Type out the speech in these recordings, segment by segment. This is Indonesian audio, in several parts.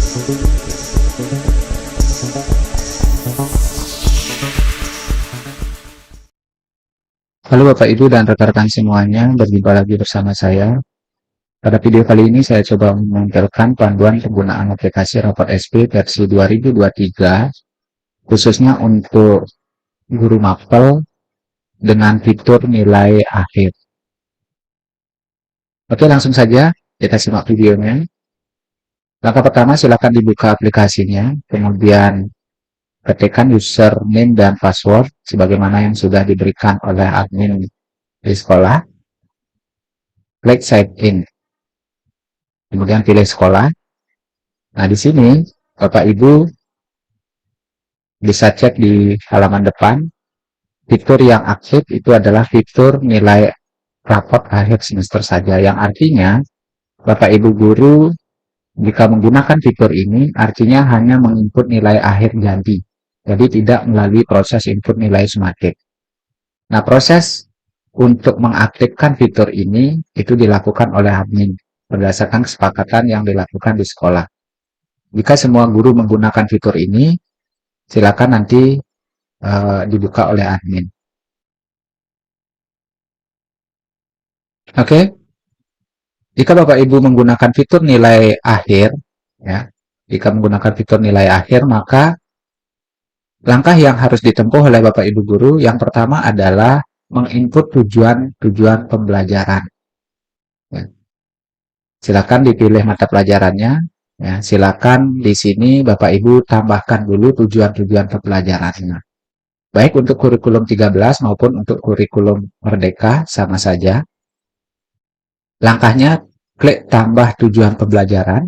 Halo Bapak Ibu dan rekan-rekan semuanya, berjumpa lagi bersama saya. Pada video kali ini saya coba menampilkan panduan penggunaan aplikasi Rapot SP versi 2023, khususnya untuk guru mapel dengan fitur nilai akhir. Oke, langsung saja kita simak videonya. Langkah pertama, silakan dibuka aplikasinya, kemudian ketikkan username dan password sebagaimana yang sudah diberikan oleh admin di sekolah. Klik sign in. Kemudian pilih sekolah. Nah, di sini Bapak Ibu bisa cek di halaman depan, fitur yang aktif itu adalah fitur nilai rapot akhir semester saja, yang artinya Bapak Ibu guru jika menggunakan fitur ini artinya hanya menginput nilai akhir jadi, jadi tidak melalui proses input nilai sumatif. Nah, proses untuk mengaktifkan fitur ini itu dilakukan oleh admin berdasarkan kesepakatan yang dilakukan di sekolah. Jika semua guru menggunakan fitur ini, silakan nanti dibuka oleh admin. Oke, jika Bapak Ibu menggunakan fitur nilai akhir, ya, jika menggunakan fitur nilai akhir, maka langkah yang harus ditempuh oleh Bapak Ibu guru yang pertama adalah menginput tujuan pembelajaran. Ya. Silakan dipilih mata pelajarannya. Ya, silakan di sini Bapak Ibu tambahkan dulu tujuan pembelajarannya. Baik untuk kurikulum 13 maupun untuk kurikulum Merdeka sama saja. Langkahnya, klik tambah tujuan pembelajaran,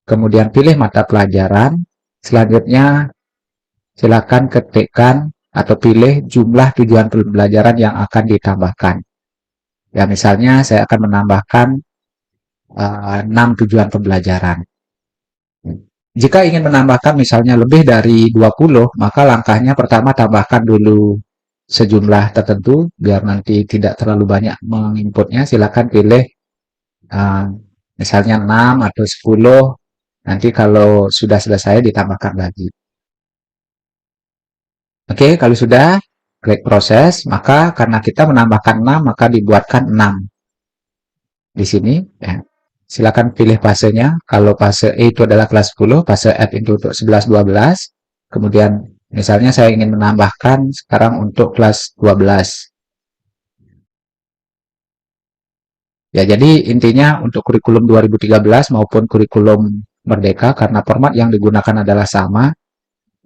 kemudian pilih mata pelajaran. Selanjutnya, silakan ketikkan atau pilih jumlah tujuan pembelajaran yang akan ditambahkan. Ya, misalnya saya akan menambahkan 6 tujuan pembelajaran. Jika ingin menambahkan misalnya lebih dari 20, maka langkahnya pertama tambahkan dulu sejumlah tertentu, biar nanti tidak terlalu banyak menginputnya. Silakan pilih misalnya 6 atau 10, nanti kalau sudah selesai ditambahkan lagi. Oke, kalau sudah, klik proses, maka karena kita menambahkan 6, maka dibuatkan 6. Di sini, ya. Silakan pilih fasenya. Kalau fase E itu adalah kelas 10, fase F itu untuk 11-12. Kemudian, misalnya saya ingin menambahkan sekarang untuk kelas 12. Ya, jadi intinya untuk kurikulum 2013 maupun kurikulum Merdeka, karena format yang digunakan adalah sama,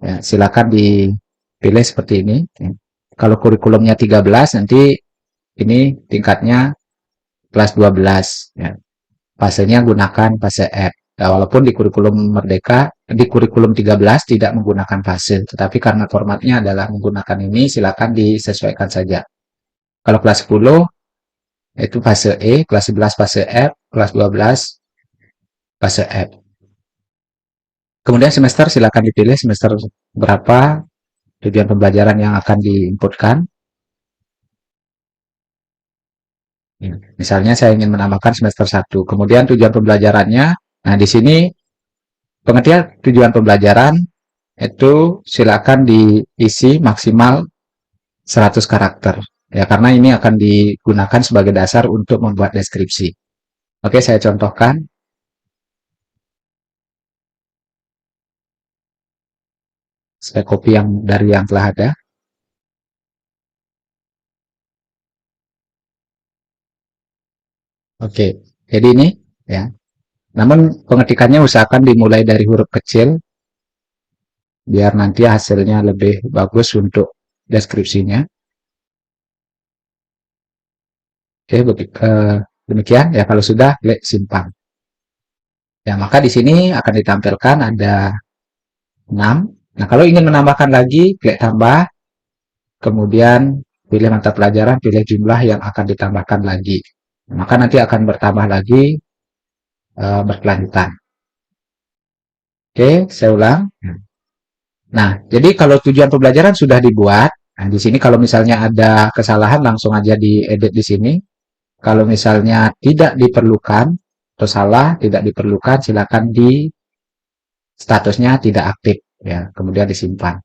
ya, silakan dipilih seperti ini. Kalau kurikulumnya 13, nanti ini tingkatnya kelas 12. Ya. Fasenya gunakan fase F. Nah, walaupun di kurikulum Merdeka, di kurikulum 13 tidak menggunakan fase, tetapi karena formatnya adalah menggunakan ini, silakan disesuaikan saja. Kalau kelas 10, itu fase E, kelas 11 fase F, kelas 12 fase F. Kemudian semester silakan dipilih semester berapa tujuan pembelajaran yang akan diinputkan. Misalnya saya ingin menambahkan semester 1. Kemudian tujuan pembelajarannya, nah di sini pengertian tujuan pembelajaran itu silakan diisi maksimal 100 karakter. Ya, karena ini akan digunakan sebagai dasar untuk membuat deskripsi. Oke, saya contohkan. Saya copy yang dari yang telah ada. Oke, jadi ini ya. Namun pengetikannya usahakan dimulai dari huruf kecil biar nanti hasilnya lebih bagus untuk deskripsinya. Oke, demikian ya. Kalau sudah, klik simpan. Ya, maka di sini akan ditampilkan ada 6. Nah, kalau ingin menambahkan lagi, klik tambah, kemudian pilih mata pelajaran, pilih jumlah yang akan ditambahkan lagi. Maka nanti akan bertambah lagi berkelanjutan. Oke, saya ulang. Nah, jadi kalau tujuan pembelajaran sudah dibuat, nah di sini kalau misalnya ada kesalahan langsung aja diedit di sini. Kalau misalnya tidak diperlukan atau salah, tidak diperlukan, silakan statusnya tidak aktif, ya, kemudian disimpan.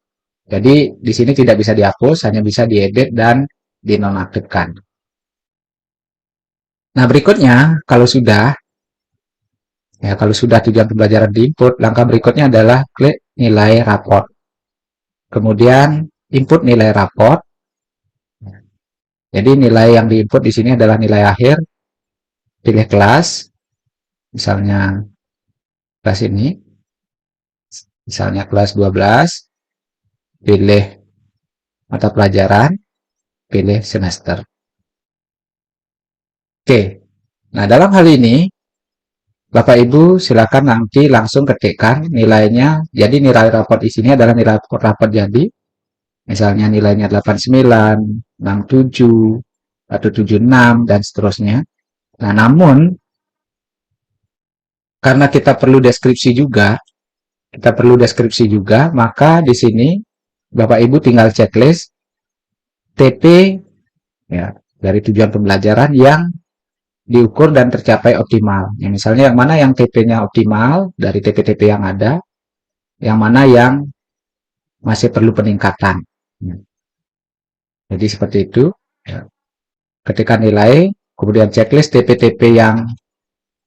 Jadi di sini tidak bisa dihapus, hanya bisa diedit dan dinonaktifkan. Nah, berikutnya kalau sudah tujuan pembelajaran diinput, langkah berikutnya adalah klik nilai raport. Kemudian input nilai raport. Jadi nilai yang diinput di sini adalah nilai akhir. Pilih kelas, misalnya kelas ini, misalnya kelas 12, pilih mata pelajaran, pilih semester. Oke, nah dalam hal ini Bapak Ibu silakan nanti langsung ketikkan nilainya. Jadi nilai raport di sini adalah nilai raport jadi. Misalnya nilainya 89, 67, atau 76, dan seterusnya. Nah, namun karena kita perlu deskripsi juga, maka di sini Bapak Ibu tinggal checklist TP, ya, dari tujuan pembelajaran yang diukur dan tercapai optimal. Ya, misalnya yang mana yang TP-nya optimal dari TP-TP yang ada, yang mana yang masih perlu peningkatan. Ya. Jadi seperti itu. Ya. Ketika nilai, kemudian checklist TP-TP yang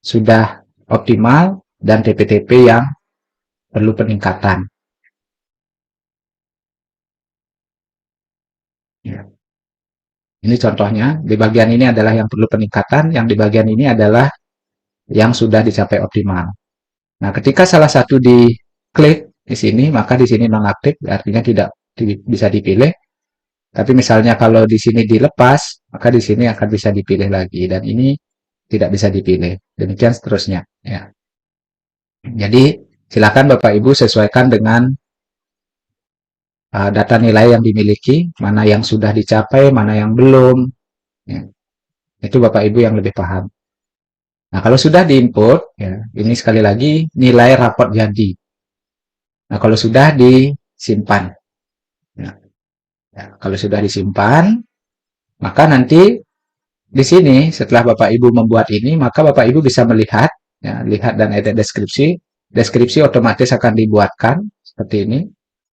sudah optimal dan TP-TP yang perlu peningkatan. Ya. Ini contohnya, di bagian ini adalah yang perlu peningkatan, yang di bagian ini adalah yang sudah dicapai optimal. Nah, ketika salah satu diklik di sini, maka di sini nonaktif, artinya tidak bisa dipilih. Tapi misalnya kalau di sini dilepas, maka di sini akan bisa dipilih lagi. Dan ini tidak bisa dipilih. Demikian seterusnya. Ya. Jadi, silakan Bapak Ibu sesuaikan dengan data nilai yang dimiliki, mana yang sudah dicapai, mana yang belum. Ya. Itu Bapak Ibu yang lebih paham. Nah, kalau sudah diinput, ya, ini sekali lagi nilai raport jadi. Nah, kalau sudah disimpan. Ya, ya, kalau sudah disimpan, maka nanti di sini setelah Bapak Ibu membuat ini, maka Bapak Ibu bisa melihat, ya, lihat dan edit deskripsi. Deskripsi otomatis akan dibuatkan seperti ini.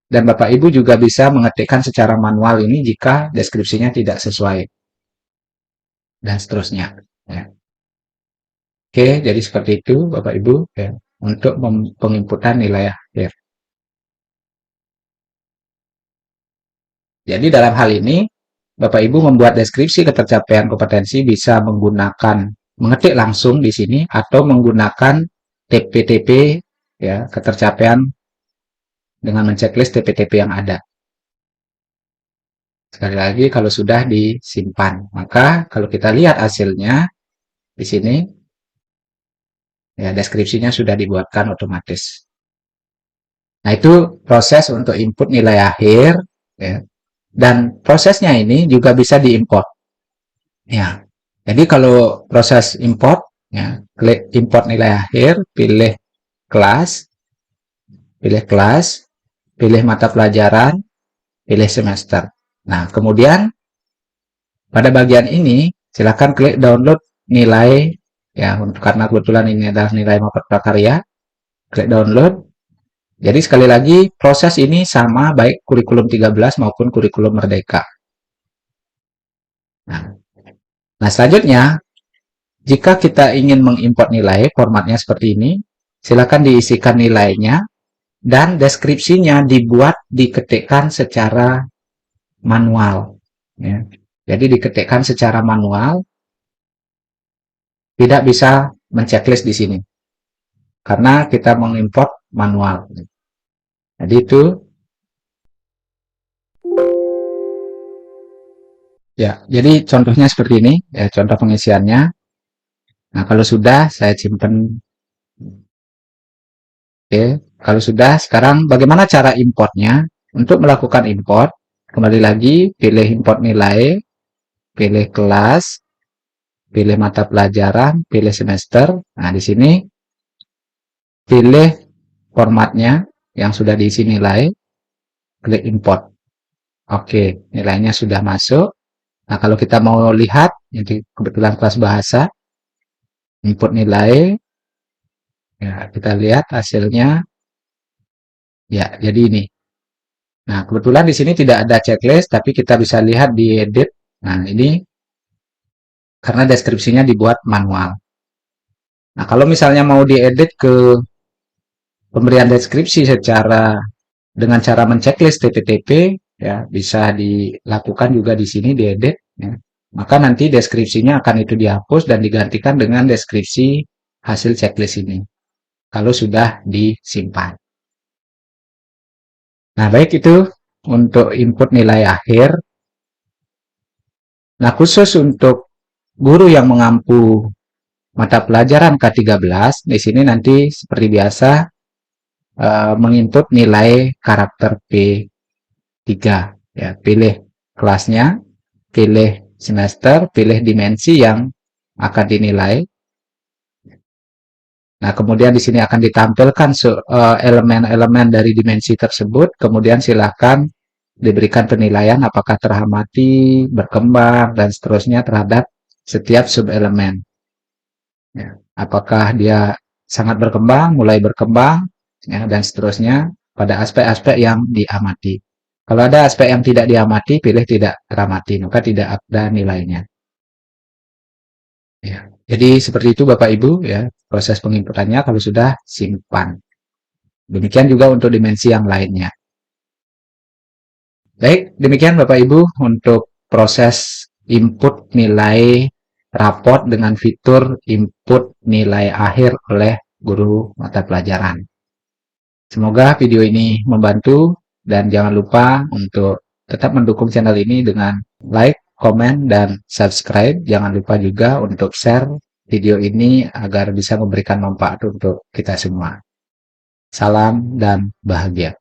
Dan Bapak Ibu juga bisa mengetikkan secara manual ini jika deskripsinya tidak sesuai. Dan seterusnya. Ya. Oke, jadi seperti itu Bapak Ibu, ya, untuk penginputan nilai akhir. Jadi dalam hal ini, Bapak Ibu membuat deskripsi ketercapaian kompetensi bisa mengetik langsung di sini atau menggunakan TP-TP, ya, ketercapaian dengan menceklis TP-TP yang ada. Sekali lagi, kalau sudah disimpan, maka kalau kita lihat hasilnya di sini, ya, deskripsinya sudah dibuatkan otomatis. Nah, itu proses untuk input nilai akhir, ya. Dan prosesnya ini juga bisa diimport. Ya. Jadi kalau proses import, ya, klik import nilai akhir, kelas, pilih kelas, pilih mata pelajaran, pilih semester. Nah, kemudian pada bagian ini silakan klik download nilai, ya, karena kebetulan ini adalah nilai mapel prakarya, klik download. Jadi sekali lagi proses ini sama baik kurikulum 13 maupun kurikulum merdeka. Nah, selanjutnya jika kita ingin mengimport nilai, formatnya seperti ini, silakan diisikan nilainya dan deskripsinya diketikkan secara manual. Ya. Jadi diketikkan secara manual, tidak bisa menceklis di sini karena kita mengimport manual. Jadi itu, ya. Jadi contohnya seperti ini, ya, contoh pengisiannya. Nah, kalau sudah saya simpan. Oke, kalau sudah, sekarang bagaimana cara importnya? Untuk melakukan import, kembali lagi pilih import nilai, pilih kelas, pilih mata pelajaran, pilih semester. Nah, di sini pilih formatnya yang sudah diisi nilai, klik import. Oke, nilainya sudah masuk. Nah, kalau kita mau lihat, jadi kebetulan kelas bahasa, input nilai, ya, kita lihat hasilnya. Ya, jadi ini. Nah, kebetulan di sini tidak ada checklist, tapi kita bisa lihat di edit. Nah, ini karena deskripsinya dibuat manual. Nah, kalau misalnya mau diedit ke pemberian deskripsi secara dengan cara menceklis TP-TP, ya bisa dilakukan juga di sini diedit. Ya. Maka nanti deskripsinya akan itu dihapus dan digantikan dengan deskripsi hasil checklist ini. Kalau sudah disimpan. Nah, baik itu untuk input nilai akhir. Nah, khusus untuk guru yang mengampu mata pelajaran K13, di sini nanti seperti biasa menginput nilai karakter P3. Ya, pilih kelasnya, pilih semester, pilih dimensi yang akan dinilai. Nah, kemudian di sini akan ditampilkan elemen-elemen dari dimensi tersebut. Kemudian silakan diberikan penilaian apakah terhamati, berkembang, dan seterusnya terhadap setiap subelemen. Ya, apakah dia sangat berkembang, mulai berkembang, ya, dan seterusnya pada aspek-aspek yang diamati. Kalau ada aspek yang tidak diamati, pilih tidak teramati, maka tidak ada nilainya. Ya. Jadi seperti itu Bapak Ibu ya proses penginputannya kalau sudah simpan. Demikian juga untuk dimensi yang lainnya. Baik, demikian Bapak Ibu untuk proses input nilai raport dengan fitur input nilai akhir oleh guru mata pelajaran. Semoga video ini membantu dan jangan lupa untuk tetap mendukung channel ini dengan like, komen, dan subscribe. Jangan lupa juga untuk share video ini agar bisa memberikan manfaat untuk kita semua. Salam dan bahagia.